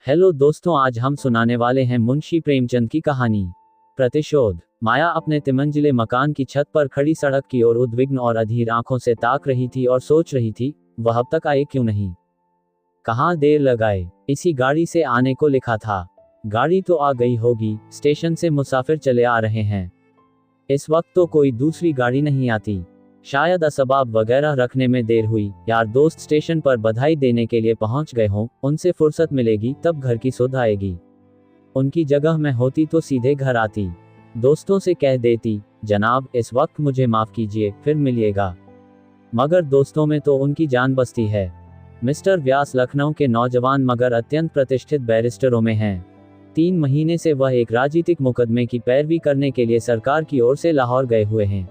Hello दोस्तों, आज हम सुनाने वाले हैं मुंशी प्रेमचंद की कहानी प्रतिशोध। माया अपने तिमंजिले मकान की छत पर खड़ी सड़क की ओर उद्विग्न और अधीर आंखों से ताक रही थी और सोच रही थी, वह अब तक आए क्यों नहीं। कहाँ देर लगाए, इसी गाड़ी से आने को लिखा था। गाड़ी तो आ गई होगी, स्टेशन से मुसाफिर चले आ रहे हैं। इस वक्त तो कोई दूसरी गाड़ी नहीं आती। शायद असबाब वगैरह रखने में देर हुई, यार दोस्त स्टेशन पर बधाई देने के लिए पहुंच गए हों, उनसे फुर्सत मिलेगी तब घर की सुध आएगी। उनकी जगह मैं होती तो सीधे घर आती, दोस्तों से कह देती, जनाब इस वक्त मुझे माफ कीजिए, फिर मिलिएगा। मगर दोस्तों में तो उनकी जान बसती है। मिस्टर व्यास लखनऊ के नौजवान मगर अत्यंत प्रतिष्ठित बैरिस्टरों में हैं। 3 महीने से वह एक राजनीतिक मुकदमे की पैरवी करने के लिए सरकार की ओर से लाहौर गए हुए हैं।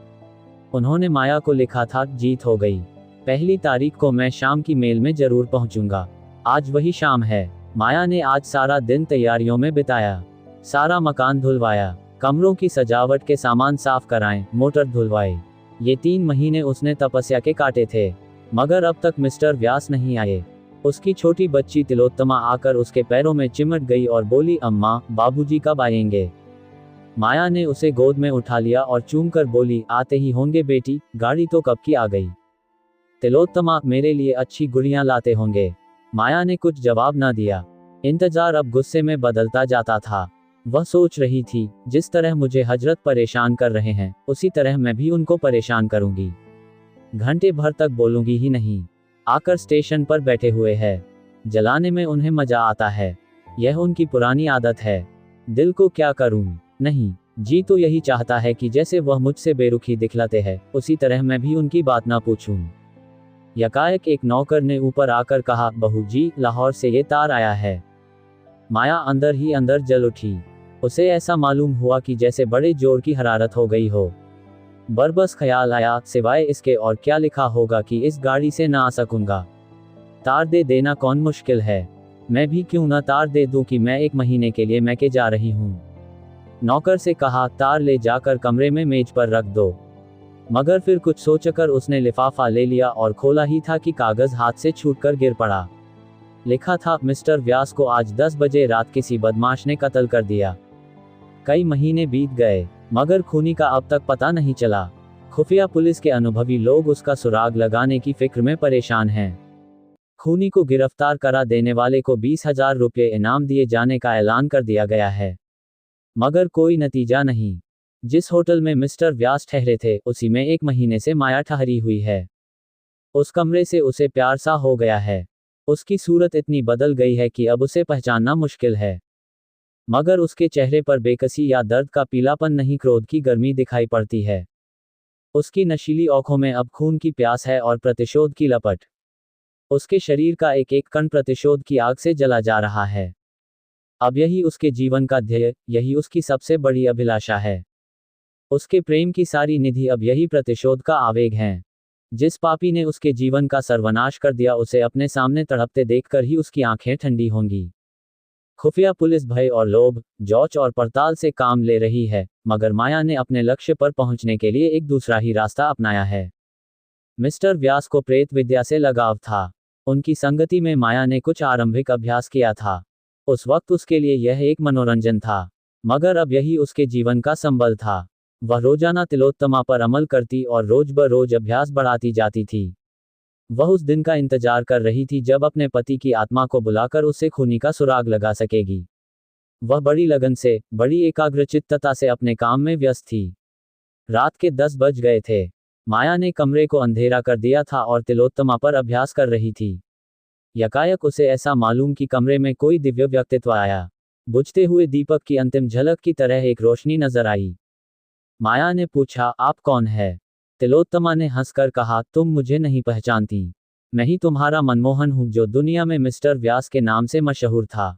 उन्होंने माया को लिखा था, जीत हो गई, 1 तारीख को मैं शाम की मेल में जरूर पहुंचूंगा। आज वही शाम है। माया ने आज सारा दिन तैयारियों में बिताया। सारा मकान धुलवाया, कमरों की सजावट के सामान साफ कराएं, मोटर धुलवाए। ये 3 महीने उसने तपस्या के काटे थे, मगर अब तक मिस्टर व्यास नहीं आए। उसकी छोटी बच्ची तिलोत्तमा आकर उसके पैरों में चिमट गई और बोली, अम्मा बाबूजी कब आएंगे। माया ने उसे गोद में उठा लिया और चूमकर बोली, आते ही होंगे बेटी, गाड़ी तो कब की आ गई। तिलोत्तमा, मेरे लिए अच्छी गुड़ियां लाते होंगे। माया ने कुछ जवाब ना दिया। इंतजार अब गुस्से में बदलता जाता था। वह सोच रही थी, जिस तरह मुझे हजरत परेशान कर रहे हैं, उसी तरह मैं भी उनको परेशान करूंगी। घंटे भर तक बोलूंगी ही नहीं। आकर स्टेशन पर बैठे हुए हैं, जलाने में उन्हें मजा आता है। यह उनकी पुरानी आदत है। दिल को क्या करूं। नहीं, जी तो यही चाहता है कि जैसे वह मुझसे बेरुखी दिखलाते हैं, उसी तरह मैं भी उनकी बात ना पूछूं। यकायक एक नौकर ने ऊपर आकर कहा, बहू जी, लाहौर से ये तार आया है। माया अंदर ही अंदर जल उठी। उसे ऐसा मालूम हुआ कि जैसे बड़े जोर की हरारत हो गई हो। बरबस ख्याल आया, सिवाय इसके और क्या लिखा होगा कि इस गाड़ी से ना आ सकूंगा। तार दे देना कौन मुश्किल है। मैं भी क्यों ना तार दे दूं कि मैं 1 महीने के लिए मैके जा रही हूं। नौकर से कहा, तार ले जाकर कमरे में मेज पर रख दो। मगर फिर कुछ सोचकर उसने लिफाफा ले लिया और खोला ही था कि कागज हाथ से छूटकर गिर पड़ा। लिखा था, मिस्टर व्यास को आज 10 बजे रात किसी बदमाश ने कत्ल कर दिया। कई महीने बीत गए, मगर खूनी का अब तक पता नहीं चला। खुफिया पुलिस के अनुभवी लोग उसका सुराग लगाने की फिक्र में परेशान हैं। खूनी को गिरफ्तार करा देने वाले को 20,000 रुपये इनाम दिए जाने का ऐलान कर दिया गया है, मगर कोई नतीजा नहीं। जिस होटल में मिस्टर व्यास ठहरे थे, उसी में 1 महीने से माया ठहरी हुई है। उस कमरे से उसे प्यार सा हो गया है। उसकी सूरत इतनी बदल गई है कि अब उसे पहचानना मुश्किल है। मगर उसके चेहरे पर बेकसी या दर्द का पीलापन नहीं, क्रोध की गर्मी दिखाई पड़ती है। उसकी नशीली आंखों में अब खून की प्यास है और प्रतिशोध की लपट। उसके शरीर का एक एक कण प्रतिशोध की आग से जला जा रहा है। अब यही उसके जीवन का ध्येय, यही उसकी सबसे बड़ी अभिलाषा है। उसके प्रेम की सारी निधि अब यही प्रतिशोध का आवेग है। जिस पापी ने उसके जीवन का सर्वनाश कर दिया, उसे अपने सामने तड़पते देखकर ही उसकी आंखें ठंडी होंगी। खुफिया पुलिस भय और लोभ, जांच और पड़ताल से काम ले रही है, मगर माया ने अपने लक्ष्य पर पहुंचने के लिए एक दूसरा ही रास्ता अपनाया है। मिस्टर व्यास को प्रेत विद्या से लगाव था। उनकी संगति में माया ने कुछ आरंभिक अभ्यास किया था। उस वक्त उसके लिए यह एक मनोरंजन था, मगर अब यही उसके जीवन का संबल था। वह रोजाना तिलोत्तमा पर अमल करती और रोज ब रोज अभ्यास बढ़ाती जाती थी। वह उस दिन का इंतजार कर रही थी जब अपने पति की आत्मा को बुलाकर उससे खूनी का सुराग लगा सकेगी। वह बड़ी लगन से, बड़ी एकाग्रचित्तता से अपने काम में व्यस्त थी। रात के 10 बज गए थे। माया ने कमरे को अंधेरा कर दिया था और तिलोत्तमा पर अभ्यास कर रही थी। यकायक उसे ऐसा मालूम कि कमरे में कोई दिव्य व्यक्तित्व आया। बुझते हुए दीपक की अंतिम झलक की तरह एक रोशनी नजर आई। माया ने पूछा, आप कौन है। तिलोत्तमा ने हंसकर कहा, तुम मुझे नहीं पहचानती। मैं ही तुम्हारा मनमोहन हूं, जो दुनिया में मिस्टर व्यास के नाम से मशहूर था।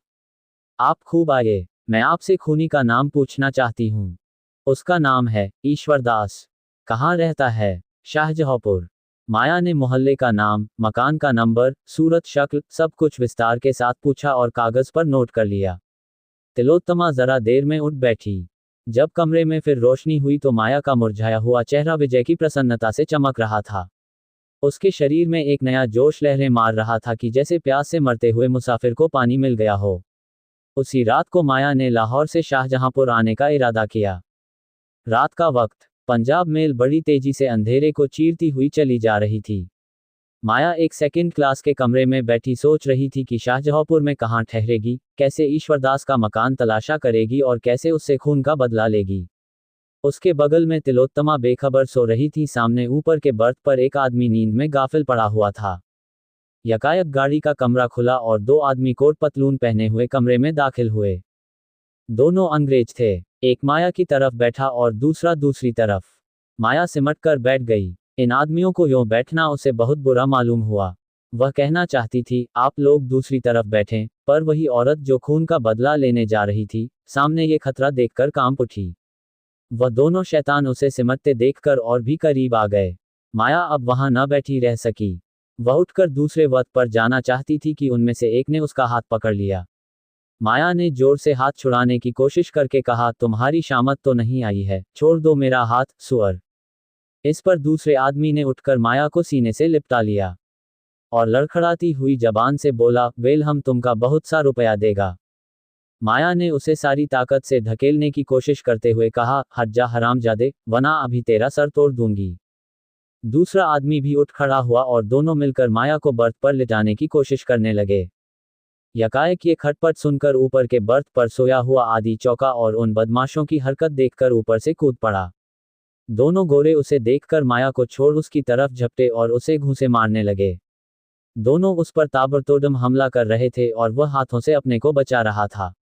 आप खूब आए। मैं आपसे खूनी का नाम पूछना चाहती हूं। उसका नाम है ईश्वरदास। कहाँ रहता है। शाहजहांपुर। माया ने मोहल्ले का नाम, मकान का नंबर, सूरत, शक्ल, सब कुछ विस्तार के साथ पूछा और कागज पर नोट कर लिया। तिलोत्तमा जरा देर में उठ बैठी। जब कमरे में फिर रोशनी हुई तो माया का मुरझाया हुआ चेहरा विजय की प्रसन्नता से चमक रहा था। उसके शरीर में एक नया जोश लहरें मार रहा था कि जैसे प्यास से मरते हुए मुसाफिर को पानी मिल गया हो। उसी रात को माया ने लाहौर से शाहजहांपुर आने का इरादा किया। रात का वक्त, पंजाब मेल बड़ी तेजी से अंधेरे को चीरती हुई चली जा रही थी। माया एक सेकंड क्लास के कमरे में बैठी सोच रही थी कि शाहजहांपुर में कहाँ ठहरेगी, कैसे ईश्वरदास का मकान तलाशा करेगी और कैसे उससे खून का बदला लेगी। उसके बगल में तिलोत्तमा बेखबर सो रही थी। सामने ऊपर के बर्थ पर एक आदमी नींद में गाफिल पड़ा हुआ था। यकायक गाड़ी का कमरा खुला और दो आदमी कोट पतलून पहने हुए कमरे में दाखिल हुए। दोनों अंग्रेज थे। एक माया की तरफ बैठा और दूसरा दूसरी तरफ। माया सिमट कर बैठ गई। इन आदमियों को यूं बैठना उसे बहुत बुरा मालूम हुआ। वह कहना चाहती थी, आप लोग दूसरी तरफ बैठें, पर वही औरत जो खून का बदला लेने जा रही थी, सामने ये खतरा देखकर कांप उठी। वह दोनों शैतान उसे सिमटते देखकर और भी करीब आ गए। माया अब वहां न बैठी रह सकी। वह उठकर दूसरे वक्त पर जाना चाहती थी कि उनमें से एक ने उसका हाथ पकड़ लिया। माया ने जोर से हाथ छुड़ाने की कोशिश करके कहा, तुम्हारी शामत तो नहीं आई है, छोड़ दो मेरा हाथ, सुअर। इस पर दूसरे आदमी ने उठकर माया को सीने से लिपटा लिया और लड़खड़ाती हुई जबान से बोला, वेल हम तुमका बहुत सा रुपया देगा। माया ने उसे सारी ताकत से धकेलने की कोशिश करते हुए कहा, हट जा हरामजादे, वरना अभी तेरा सर तोड़ दूंगी। दूसरा आदमी भी उठ खड़ा हुआ और दोनों मिलकर माया को बर्थ पर लिटाने की कोशिश करने लगे। यकायक ये खटपट सुनकर ऊपर के बर्थ पर सोया हुआ आदि चौका और उन बदमाशों की हरकत देखकर ऊपर से कूद पड़ा। दोनों गोरे उसे देखकर माया को छोड़ उसकी तरफ झपटे और उसे घूंसे मारने लगे। दोनों उस पर ताबड़तोड़ हमला कर रहे थे और वह हाथों से अपने को बचा रहा था।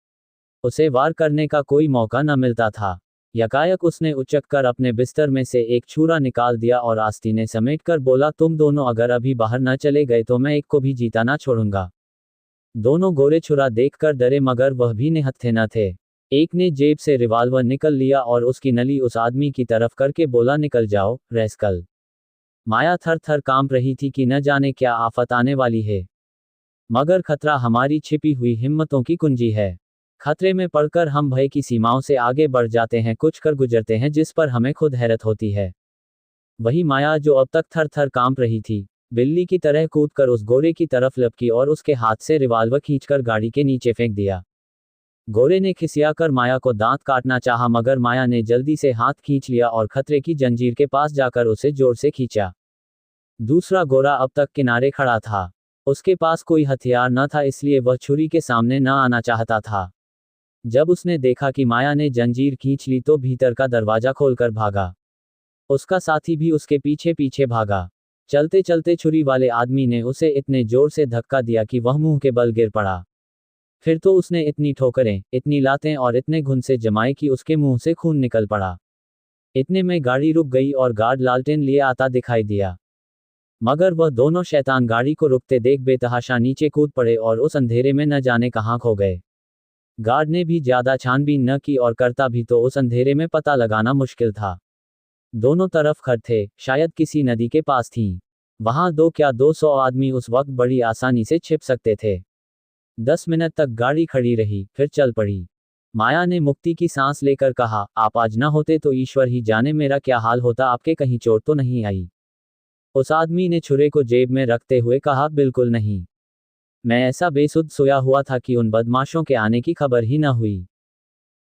उसे वार करने का कोई मौका न मिलता था। यकायक उसने उचककर अपने बिस्तर में से एक छुरा निकाल दिया और आस्तीने समेटकर बोला, तुम दोनों अगर अभी बाहर न चले गए तो मैं एक को भी जीता ना छोड़ूंगा। दोनों गोरे छुरा देखकर डरे मगर वह भी निहत्थे न थे। एक ने जेब से रिवाल्वर निकल लिया और उसकी नली उस आदमी की तरफ करके बोला, निकल जाओ रैस्कल। माया थर थर कांप रही थी कि न जाने क्या आफत आने वाली है, मगर खतरा हमारी छिपी हुई हिम्मतों की कुंजी है। खतरे में पड़कर हम भय की सीमाओं से आगे बढ़ जाते हैं, कुछ कर गुजरते हैं जिस पर हमें खुद हैरत होती है। वही माया जो अब तक थर थर कांप रही थी, बिल्ली की तरह कूदकर उस गोरे की तरफ लपकी और उसके हाथ से रिवाल्वर खींचकर गाड़ी के नीचे फेंक दिया। गोरे ने खिसियाकर माया को दांत काटना चाहा मगर माया ने जल्दी से हाथ खींच लिया और खतरे की जंजीर के पास जाकर उसे जोर से खींचा। दूसरा गोरा अब तक किनारे खड़ा था। उसके पास कोई हथियार न था, इसलिए वह छुरी के सामने न आना चाहता था। जब उसने देखा कि माया ने जंजीर खींच ली तो भीतर का दरवाजा खोलकर भागा। उसका साथी भी उसके पीछे पीछे भागा। चलते चलते छुरी वाले आदमी ने उसे इतने जोर से धक्का दिया कि वह मुंह के बल गिर पड़ा। फिर तो उसने इतनी ठोकरें, इतनी लातें और इतने घुंसे जमाए कि उसके मुंह से खून निकल पड़ा। इतने में गाड़ी रुक गई और गार्ड लालटेन लिए आता दिखाई दिया। मगर वह दोनों शैतान गाड़ी को रुकते देख बेतहाशा नीचे कूद पड़े और उस अंधेरे में न जाने कहाँ खो गए। गार्ड ने भी ज्यादा छानबीन न की और करता भी तो उस अंधेरे में पता लगाना मुश्किल था। दोनों तरफ खड़ थे, शायद किसी नदी के पास थीं। वहां 200 आदमी उस वक्त बड़ी आसानी से छिप सकते थे। 10 मिनट तक गाड़ी खड़ी रही, फिर चल पड़ी। माया ने मुक्ति की सांस लेकर कहा, आप आज न होते तो ईश्वर ही जाने मेरा क्या हाल होता, आपके कहीं चोट तो नहीं आई? उस आदमी ने छुरे को जेब में रखते हुए कहा, बिल्कुल नहीं। मैं ऐसा बेसुध सोया हुआ था कि उन बदमाशों के आने की खबर ही न हुई,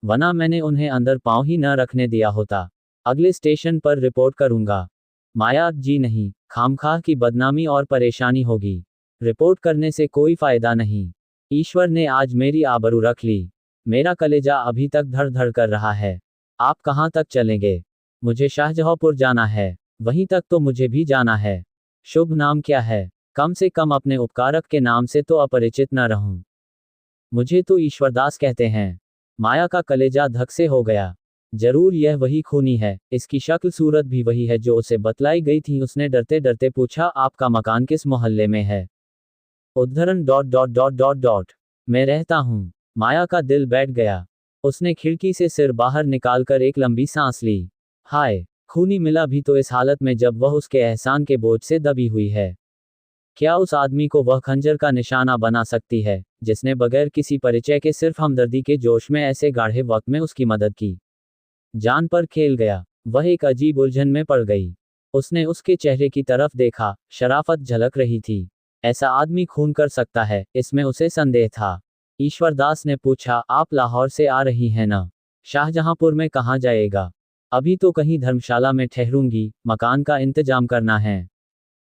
वरना मैंने उन्हें अंदर पांव ही न रखने दिया होता। अगले स्टेशन पर रिपोर्ट करूंगा। माया, जी नहीं, खामखाह की बदनामी और परेशानी होगी। रिपोर्ट करने से कोई फायदा नहीं। ईश्वर ने आज मेरी आबरू रख ली। मेरा कलेजा अभी तक धड़ धड़ कर रहा है। आप कहाँ तक चलेंगे? मुझे शाहजहांपुर जाना है। वहीं तक तो मुझे भी जाना है। शुभ नाम क्या है? कम से कम अपने उपकारक के नाम से तो अपरिचित न रहूं। मुझे तो ईश्वरदास कहते हैं। माया का कलेजा धक से हो गया। जरूर यह वही खूनी है, इसकी शक्ल सूरत भी वही है जो उसे बतलाई गई थी। उसने डरते डरते पूछा, आपका मकान किस मोहल्ले में है? उद्धरण ... मैं रहता हूँ। माया का दिल बैठ गया। उसने खिड़की से सिर बाहर निकालकर एक लंबी सांस ली। हाय, खूनी मिला भी तो इस हालत में जब वह उसके एहसान के बोझ से दबी हुई है। क्या उस आदमी को वह खंजर का निशाना बना सकती है, जिसने बगैर किसी परिचय के सिर्फ हमदर्दी के जोश में ऐसे गाढ़े वक्त में उसकी मदद की? जान पर खेल गया। वह एक अजीब उलझन में पड़ गई। उसने उसके चेहरे की तरफ देखा, शराफत झलक रही थी। ऐसा आदमी खून कर सकता है, इसमें उसे संदेह था। ईश्वरदास ने पूछा, आप लाहौर से आ रही हैं ना? शाहजहांपुर में कहाँ जाएगा? अभी तो कहीं धर्मशाला में ठहरूंगी, मकान का इंतजाम करना है।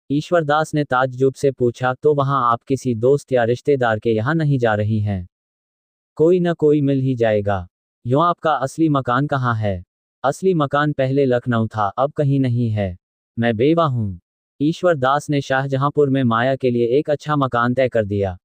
ईश्वरदास ने ताज्जुब से पूछा, तो वहाँ आप किसी दोस्त या रिश्तेदार के यहाँ नहीं जा रही हैं? कोई न कोई मिल ही जाएगा। यूँ आपका असली मकान कहाँ है? असली मकान पहले लखनऊ था, अब कहीं नहीं है। मैं बेवा हूँ। ईश्वरदास ने शाहजहांपुर में माया के लिए एक अच्छा मकान तय कर दिया।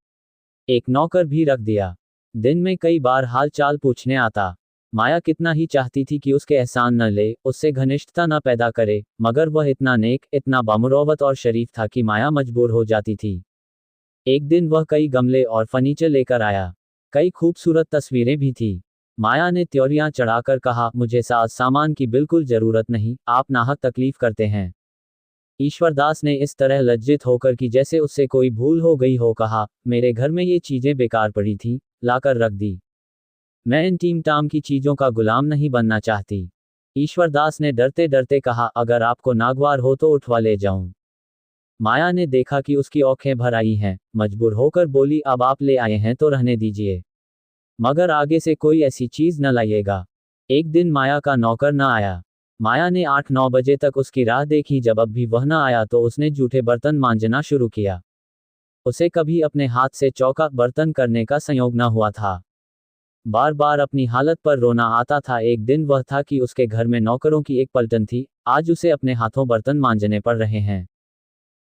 एक नौकर भी रख दिया। दिन में कई बार हाल चाल पूछने आता। माया कितना ही चाहती थी कि उसके एहसान न ले, उससे घनिष्ठता न पैदा करे, मगर वह इतना नेक, इतना बामुरौवत और शरीफ था कि माया मजबूर हो जाती थी। एक दिन वह कई गमले और फर्नीचर लेकर आया। कई खूबसूरत तस्वीरें भी थी। माया ने त्योरियां चढ़ाकर कहा, मुझे साज सामान की बिल्कुल जरूरत नहीं, आप नाहक तकलीफ करते हैं। ईश्वरदास ने इस तरह लज्जित होकर कि जैसे उससे कोई भूल हो गई हो कहा, मेरे घर में ये चीजें बेकार पड़ी थी, लाकर रख दी। मैं इन टीम टाम की चीजों का गुलाम नहीं बनना चाहती। ईश्वरदास ने डरते डरते कहा, अगर आपको नागवार हो तो उठवा ले जाऊं। माया ने देखा कि उसकी आंखें भर आई हैं, मजबूर होकर बोली, अब आप ले आए हैं तो रहने दीजिए, मगर आगे से कोई ऐसी चीज न लाइएगा। एक दिन माया का नौकर न आया। माया ने 8-9 बजे तक उसकी राह देखी। जब अब भी वह न आया तो उसने जूठे बर्तन मांजना शुरू किया। उसे कभी अपने हाथ से चौका बर्तन करने का संयोग न हुआ था। बार बार अपनी हालत पर रोना आता था। एक दिन वह था कि उसके घर में नौकरों की एक पलटन थी, आज उसे अपने हाथों बर्तन मांजने पड़ रहे हैं।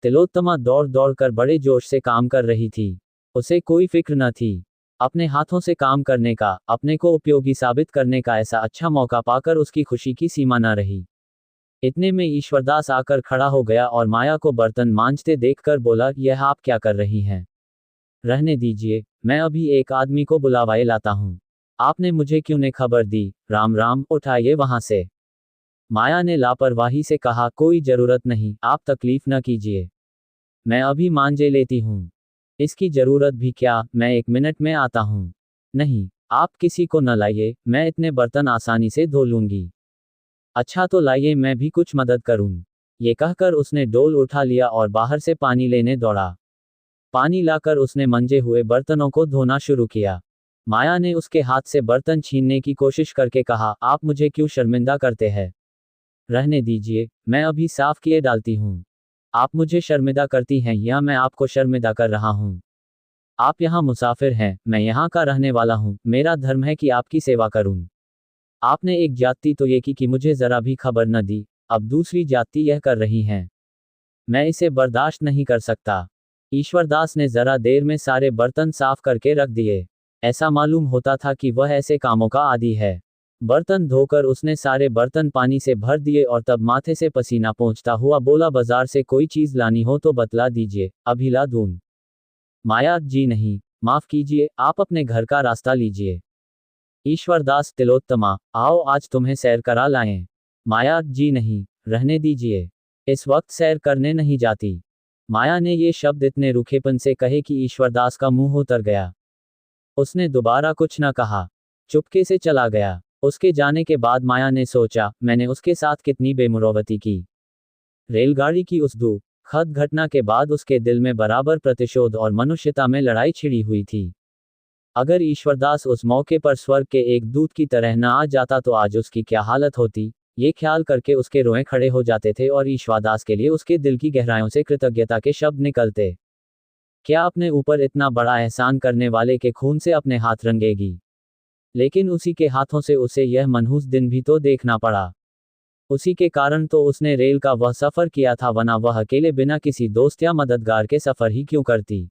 तिलोत्तमा दौड़ दौड़ कर बड़े जोश से काम कर रही थी। उसे कोई फिक्र न थी। अपने हाथों से काम करने का, अपने को उपयोगी साबित करने का ऐसा अच्छा मौका पाकर उसकी खुशी की सीमा न रही। इतने में ईश्वरदास आकर खड़ा हो गया और माया को बर्तन मांजते देखकर बोला, यह आप क्या कर रही हैं? रहने दीजिए, मैं अभी एक आदमी को बुलावाए लाता हूँ। आपने मुझे क्यों ने खबर दी? राम राम, उठाइए वहां से। माया ने लापरवाही से कहा, कोई जरूरत नहीं, आप तकलीफ न कीजिए, मैं अभी मांजे लेती हूँ। इसकी जरूरत भी क्या, मैं 1 मिनट में आता हूँ। नहीं, आप किसी को न लाइए, मैं इतने बर्तन आसानी से धो लूंगी। अच्छा तो लाइए, मैं भी कुछ मदद करूं। ये कहकर उसने डोल उठा लिया और बाहर से पानी लेने दौड़ा। पानी लाकर उसने मंजे हुए बर्तनों को धोना शुरू किया। माया ने उसके हाथ से बर्तन छीनने की कोशिश करके कहा, आप मुझे क्यों शर्मिंदा करते हैं? रहने दीजिए, मैं अभी साफ किए डालती हूँ। आप मुझे शर्मिंदा करती हैं या मैं आपको शर्मिंदा कर रहा हूँ? आप यहाँ मुसाफिर हैं, मैं यहाँ का रहने वाला हूँ, मेरा धर्म है कि आपकी सेवा करूँ। आपने एक जाति तो ये की कि मुझे जरा भी खबर न दी, अब दूसरी जाति यह कर रही हैं। मैं इसे बर्दाश्त नहीं कर सकता। ईश्वरदास ने जरा देर में सारे बर्तन साफ करके रख दिए। ऐसा मालूम होता था कि वह ऐसे कामों का आदी है। बर्तन धोकर उसने सारे बर्तन पानी से भर दिए और तब माथे से पसीना पोंछता हुआ बोला, बाजार से कोई चीज लानी हो तो बतला दीजिए, अभी ला दूं। माया, जी नहीं, माफ कीजिए, आप अपने घर का रास्ता लीजिए। ईश्वरदास, तिलोत्तमा, आओ आज तुम्हें सैर करा लाएं। माया, जी नहीं, रहने दीजिए, इस वक्त सैर करने नहीं जाती। माया ने ये शब्द इतने रूखेपन से कहे कि ईश्वरदास का मुंह उतर गया। उसने दोबारा कुछ न कहा, चुपके से चला गया। उसके जाने के बाद माया ने सोचा, मैंने उसके साथ कितनी बेमुरौवती की। रेलगाड़ी की उस दुखद घटना के बाद उसके दिल में बराबर प्रतिशोध और मनुष्यता में लड़ाई छिड़ी हुई थी। अगर ईश्वरदास उस मौके पर स्वर्ग के एक दूत की तरह न आ जाता तो आज उसकी क्या हालत होती, ये ख्याल करके उसके रोए खड़े हो जाते थे और ईश्वरदास के लिए उसके दिल की गहराइयों से कृतज्ञता के शब्द निकलते। क्या अपने ऊपर इतना बड़ा एहसान करने वाले के खून से अपने हाथ रंगेगी? लेकिन उसी के हाथों से उसे यह मनहूस दिन भी तो देखना पड़ा। उसी के कारण तो उसने रेल का वह सफर किया था, वरना वह अकेले बिना किसी दोस्त या मददगार के सफर ही क्यों करती।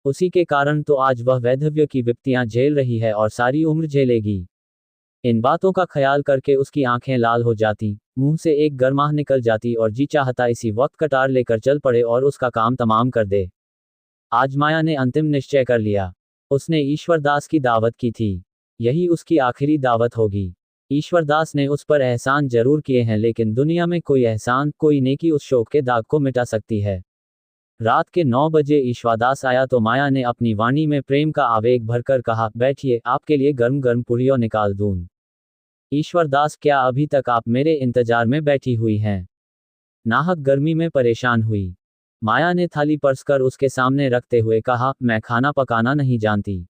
उसी के कारण तो आज वह वैधव्य की विपत्तियां झेल रही है और सारी उम्र झेलेगी। इन बातों का ख्याल करके उसकी आंखें लाल हो जाती, मुंह से एक गर्माह निकल जाती और जी चाहता इसी वक्त कटार लेकर चल पड़े और उसका काम तमाम कर दे। आज माया ने अंतिम निश्चय कर लिया। उसने ईश्वरदास की दावत की थी, यही उसकी आखिरी दावत होगी। ईश्वरदास ने उस पर एहसान जरूर किए हैं, लेकिन दुनिया में कोई एहसान, कोई नेकी उस शोक के दाग को मिटा सकती है। रात के 9 बजे ईश्वरदास आया तो माया ने अपनी वाणी में प्रेम का आवेग भरकर कहा, बैठिए, आपके लिए गर्म गर्म पुड़ियों निकाल दूं। ईश्वरदास, क्या अभी तक आप मेरे इंतजार में बैठी हुई हैं? नाहक गर्मी में परेशान हुई। माया ने थाली परसकर उसके सामने रखते हुए कहा, मैं खाना पकाना नहीं जानती।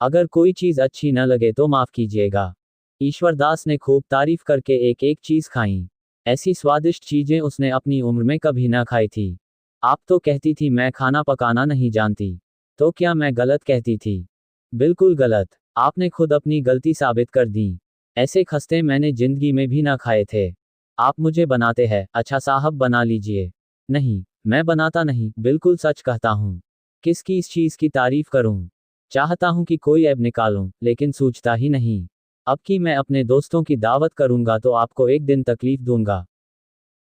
अगर कोई चीज अच्छी न लगे तो माफ कीजिएगा। ईश्वरदास ने खूब तारीफ करके एक एक चीज खाई। ऐसी स्वादिष्ट चीजें उसने अपनी उम्र में कभी न खाई थी। आप तो कहती थी मैं खाना पकाना नहीं जानती। तो क्या मैं गलत कहती थी? बिल्कुल गलत। आपने खुद अपनी गलती साबित कर दी। ऐसे खस्ते मैंने जिंदगी में भी ना खाए थे। आप मुझे बनाते हैं, अच्छा साहब बना लीजिए। नहीं, मैं बनाता नहीं, बिल्कुल सच कहता हूँ। किसकी इस चीज की तारीफ करूं? चाहता हूं कि कोई ऐब निकालूं, लेकिन सूझता ही नहीं। अब कि मैं अपने दोस्तों की दावत करूंगा तो आपको एक दिन तकलीफ दूंगा।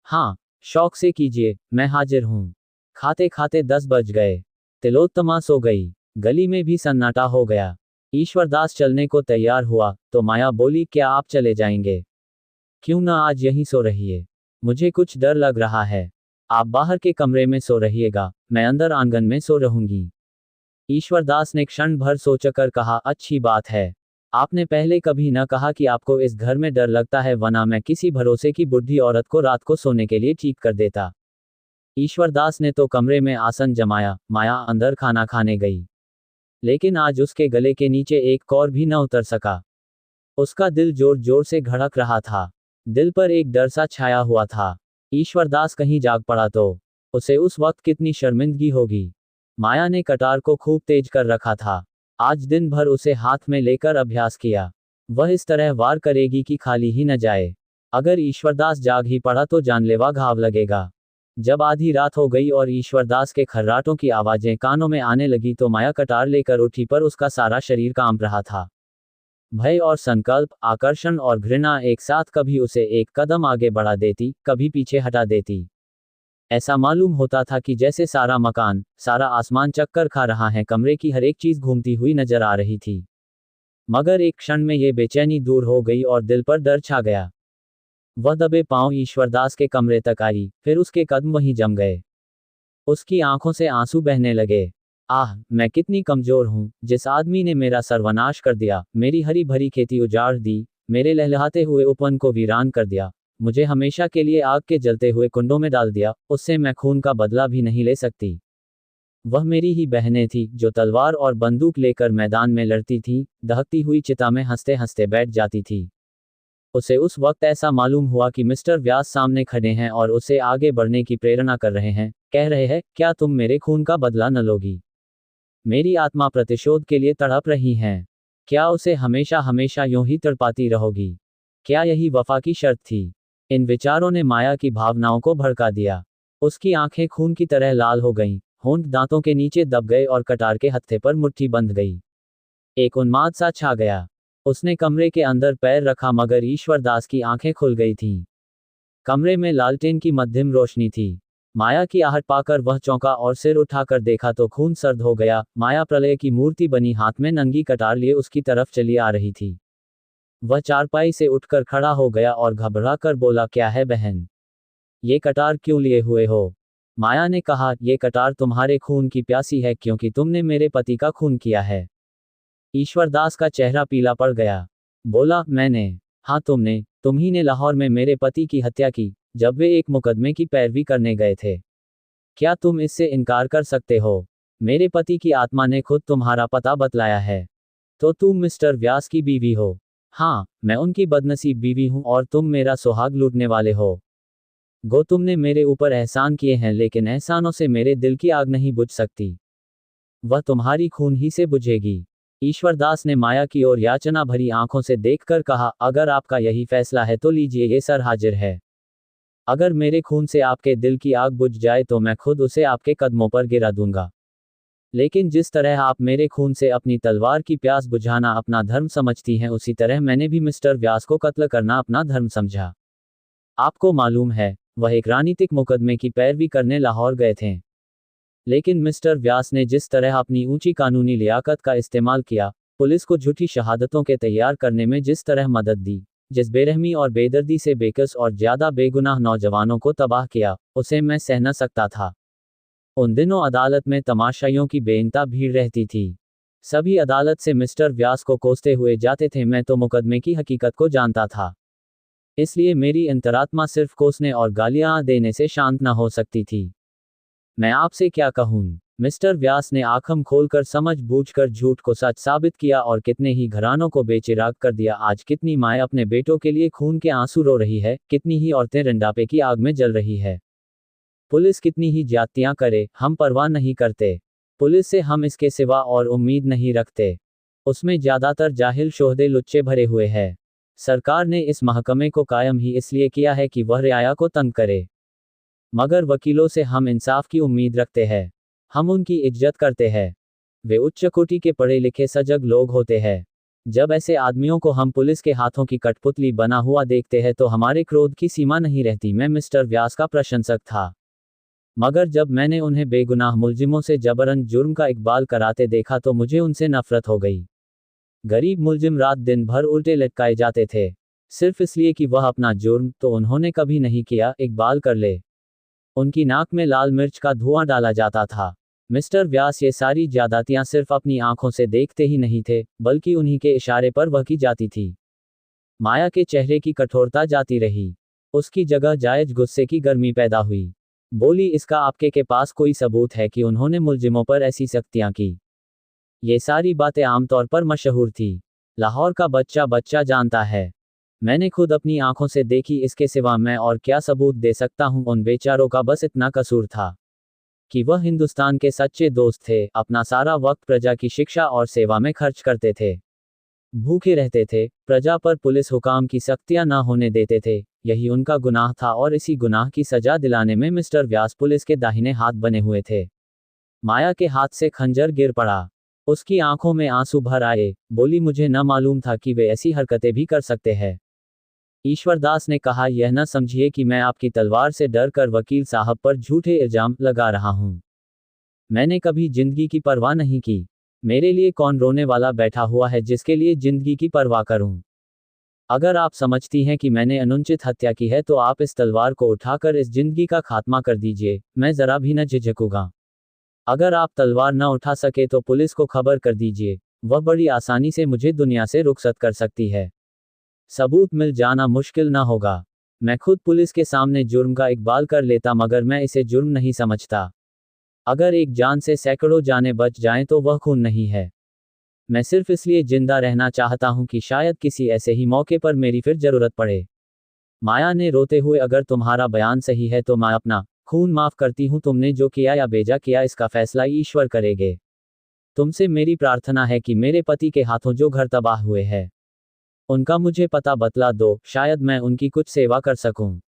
हाँ, शौक से कीजिए, मैं हाजिर हूं। खाते खाते 10 बज गए। तिलोत्तमा सो गई। गली में भी सन्नाटा हो गया। ईश्वरदास चलने को तैयार हुआ तो माया बोली, क्या आप चले जाएंगे? क्यों ना आज यहीं सो रहिए। मुझे कुछ डर लग रहा है। आप बाहर के कमरे में सो रहिएगा, मैं अंदर आंगन में सो रहूंगी। ईश्वरदास ने क्षण भर सोचकर कहा, अच्छी बात है। आपने पहले कभी न कहा कि आपको इस घर में डर लगता है, वरना मैं किसी भरोसे की बुढ़ी औरत को रात को सोने के लिए ठीक कर देता। ईश्वरदास ने तो कमरे में आसन जमाया, माया अंदर खाना खाने गई। लेकिन आज उसके गले के नीचे एक कौर भी न उतर सका। उसका दिल जोर जोर से धड़क रहा था। दिल पर एक डर सा छाया हुआ था। ईश्वरदास कहीं जाग पड़ा तो उसे उस वक्त कितनी शर्मिंदगी होगी। माया ने कटार को खूब तेज कर रखा था। आज दिन भर उसे हाथ में लेकर अभ्यास किया। वह इस तरह वार करेगी कि खाली ही न जाए। अगर ईश्वरदास जाग ही पड़ा तो जानलेवा घाव लगेगा। जब आधी रात हो गई और ईश्वरदास के खर्राटों की आवाजें कानों में आने लगी तो माया कटार लेकर उठी, पर उसका सारा शरीर कांप रहा था। भय और संकल्प, आकर्षण और घृणा एक साथ कभी उसे एक कदम आगे बढ़ा देती, कभी पीछे हटा देती। ऐसा मालूम होता था कि जैसे सारा मकान, सारा आसमान चक्कर खा रहा है, कमरे की हर एक चीज घूमती हुई नजर आ रही थी। मगर एक क्षण में ये बेचैनी दूर हो गई और दिल पर डर छा गया। वह दबे पांव ईश्वरदास के कमरे तक आई, फिर उसके कदम वहीं जम गए। उसकी आंखों से आंसू बहने लगे। आह, मैं कितनी कमजोर हूं। जिस आदमी ने मेरा सर्वनाश कर दिया, मेरी हरी भरी खेती उजाड़ दी, मेरे लहलहाते हुए उपवन को वीरान कर दिया, मुझे हमेशा के लिए आग के जलते हुए कुंडों में डाल दिया, उससे मैं खून का बदला भी नहीं ले सकती। वह मेरी ही बहनें थी जो तलवार और बंदूक लेकर मैदान में लड़ती थीं, दहकती हुई चिता में हंसते हंसते बैठ जाती थी। उसे उस वक्त ऐसा मालूम हुआ कि मिस्टर व्यास सामने खड़े हैं और उसे आगे बढ़ने की प्रेरणा कर रहे हैं, कह रहे हैं, क्या तुम मेरे खून का बदला न लोगी? मेरी आत्मा प्रतिशोध के लिए तड़प रही है। क्या उसे हमेशा हमेशा यूं ही तड़पाती रहोगी? क्या यही वफा की शर्त थी? इन विचारों ने माया की भावनाओं को भड़का दिया। उसकी आंखें खून की तरह लाल हो गईं, होंठ दांतों के नीचे दब गए और कटार के हत्थे पर मुट्ठी बंध गई। एक उन्माद सा छा गया। उसने कमरे के अंदर पैर रखा, मगर ईश्वरदास की आंखें खुल गई थीं। कमरे में लालटेन की मध्यम रोशनी थी। माया की आहट पाकर वह चौंका और सिर उठाकर देखा तो खून सर्द हो गया। माया प्रलय की मूर्ति बनी हाथ में नंगी कटार लिए उसकी तरफ चली आ रही थी। वह चारपाई से उठकर खड़ा हो गया और घबरा कर बोला, क्या है बहन? ये कटार क्यों लिए हुए हो? माया ने कहा, ये कटार तुम्हारे खून की प्यासी है, क्योंकि तुमने मेरे पति का खून किया है। ईश्वरदास का चेहरा पीला पड़ गया। बोला, मैंने? हाँ तुमने, तुम ही ने लाहौर में मेरे पति की हत्या की, जब वे एक मुकदमे की पैरवी करने गए थे। क्या तुम इससे इनकार कर सकते हो? मेरे पति की आत्मा ने खुद तुम्हारा पता बतलाया है। तो तुम मिस्टर व्यास की बीवी हो? हाँ, मैं उनकी बदनसीब बीवी हूं और तुम मेरा सुहाग लूटने वाले हो। गो तुमने मेरे ऊपर एहसान किए हैं, लेकिन एहसानों से मेरे दिल की आग नहीं बुझ सकती। वह तुम्हारी खून ही से बुझेगी। ईश्वरदास ने माया की ओर याचना भरी आंखों से देखकर कहा, अगर आपका यही फैसला है तो लीजिए, ये सर हाजिर है। अगर मेरे खून से आपके दिल की आग बुझ जाए तो मैं खुद उसे आपके कदमों पर गिरा दूंगा। लेकिन जिस तरह आप मेरे खून से अपनी तलवार की प्यास बुझाना अपना धर्म समझती हैं, उसी तरह मैंने भी मिस्टर व्यास को कत्ल करना अपना धर्म समझा। आपको मालूम है, वह एक राजनीतिक मुकदमे की पैरवी करने लाहौर गए थे। लेकिन मिस्टर व्यास ने जिस तरह अपनी ऊंची कानूनी लियाकत का इस्तेमाल किया, पुलिस को झूठी शहादतों के तैयार करने में जिस तरह मदद दी, जिस बेरहमी और बेदर्दी से बेकस और ज्यादा बेगुनाह नौजवानों को तबाह किया, उसे मैं सह न सकता था। उन दिनों अदालत में तमाशाइयों की बेइंतहा भीड़ रहती थी। सभी अदालत से मिस्टर व्यास को कोसते हुए जाते थे। मैं तो मुकदमे की हकीकत को जानता था। इसलिए मेरी अंतरात्मा सिर्फ कोसने और गालियां देने से शांत न हो सकती थी। मैं आपसे क्या कहूं? मिस्टर व्यास ने आंखें खोलकर समझ बूझकर झूठ को सच साबित किया और कितने ही घरानों को बेचिराग कर दिया। आज कितनी माएं अपने बेटों के लिए खून के आंसू रो रही है, कितनी ही औरतें रंडापे की आग में जल रही है। पुलिस कितनी ही ज्यादतियां करे, हम परवाह नहीं करते। पुलिस से हम इसके सिवा और उम्मीद नहीं रखते। उसमें ज्यादातर जाहिल शोहदे लुच्चे भरे हुए हैं। सरकार ने इस महकमे को कायम ही इसलिए किया है कि वह रियाया को तंग करे। मगर वकीलों से हम इंसाफ की उम्मीद रखते हैं। हम उनकी इज्जत करते हैं। वे उच्च कोटि के पढ़े लिखे सजग लोग होते हैं। जब ऐसे आदमियों को हम पुलिस के हाथों की कठपुतली बना हुआ देखते हैं तो हमारे क्रोध की सीमा नहीं रहती। मैं मिस्टर व्यास का प्रशंसक था, मगर जब मैंने उन्हें बेगुनाह मुलजिमों से जबरन जुर्म का इकबाल कराते देखा तो मुझे उनसे नफरत हो गई। गरीब मुलजिम रात दिन भर उल्टे लटकाए जाते थे, सिर्फ इसलिए कि वह अपना जुर्म तो उन्होंने कभी नहीं किया इकबाल कर ले। उनकी नाक में लाल मिर्च का धुआं डाला जाता था। मिस्टर व्यास ये सारी ज्यादतियां सिर्फ अपनी आंखों से देखते ही नहीं थे, बल्कि उन्हीं के इशारे पर वह की जाती थी। माया के चेहरे की कठोरता जाती रही, उसकी जगह जायज गुस्से की गर्मी पैदा हुई। बोली, इसका आपके के पास कोई सबूत है कि उन्होंने मुलजिमों पर ऐसी सख्तियां की? ये सारी बातें आमतौर पर मशहूर थी, लाहौर का बच्चा बच्चा जानता है। मैंने खुद अपनी आंखों से देखी, इसके सिवा मैं और क्या सबूत दे सकता हूं। उन बेचारों का बस इतना कसूर था कि वह हिंदुस्तान के सच्चे दोस्त थे, अपना सारा वक्त प्रजा की शिक्षा और सेवा में खर्च करते थे, भूखे रहते थे, प्रजा पर पुलिस हुकाम की सख्तियां ना होने देते थे। यही उनका गुनाह था और इसी गुनाह की सजा दिलाने में मिस्टर व्यास पुलिस के दाहिने हाथ बने हुए थे। माया के हाथ से खंजर गिर पड़ा, उसकी आंखों में आंसू भर आए। बोली, मुझे न मालूम था कि वे ऐसी हरकतें भी कर सकते हैं। ईश्वरदास ने कहा, यह न समझिए कि मैं आपकी तलवार से डर कर वकील साहब पर झूठे इल्जाम लगा रहा हूं। मैंने कभी जिंदगी की परवाह नहीं की। मेरे लिए कौन रोने वाला बैठा हुआ है जिसके लिए जिंदगी की परवाह करूं? अगर आप समझती हैं कि मैंने अनुचित हत्या की है तो आप इस तलवार को उठाकर इस जिंदगी का खात्मा कर दीजिए, मैं जरा भी न झिझकूंगा। अगर आप तलवार न उठा सके तो पुलिस को खबर कर दीजिए, वह बड़ी आसानी से मुझे दुनिया से रुखसत कर सकती है। सबूत मिल जाना मुश्किल न होगा। मैं खुद पुलिस के सामने जुर्म का इकबाल कर लेता, मगर मैं इसे जुर्म नहीं समझता। अगर एक जान से सैकड़ों जानें बच जाएं तो वह खून नहीं है। मैं सिर्फ इसलिए जिंदा रहना चाहता हूं कि शायद किसी ऐसे ही मौके पर मेरी फिर जरूरत पड़े। माया ने रोते हुए, अगर तुम्हारा बयान सही है तो मैं अपना खून माफ करती हूं। तुमने जो किया या बेजा किया इसका फैसला ईश्वर करेंगे। तुमसे मेरी प्रार्थना है कि मेरे पति के हाथों जो घर तबाह हुए हैं उनका मुझे पता बतला दो, शायद मैं उनकी कुछ सेवा कर सकूं।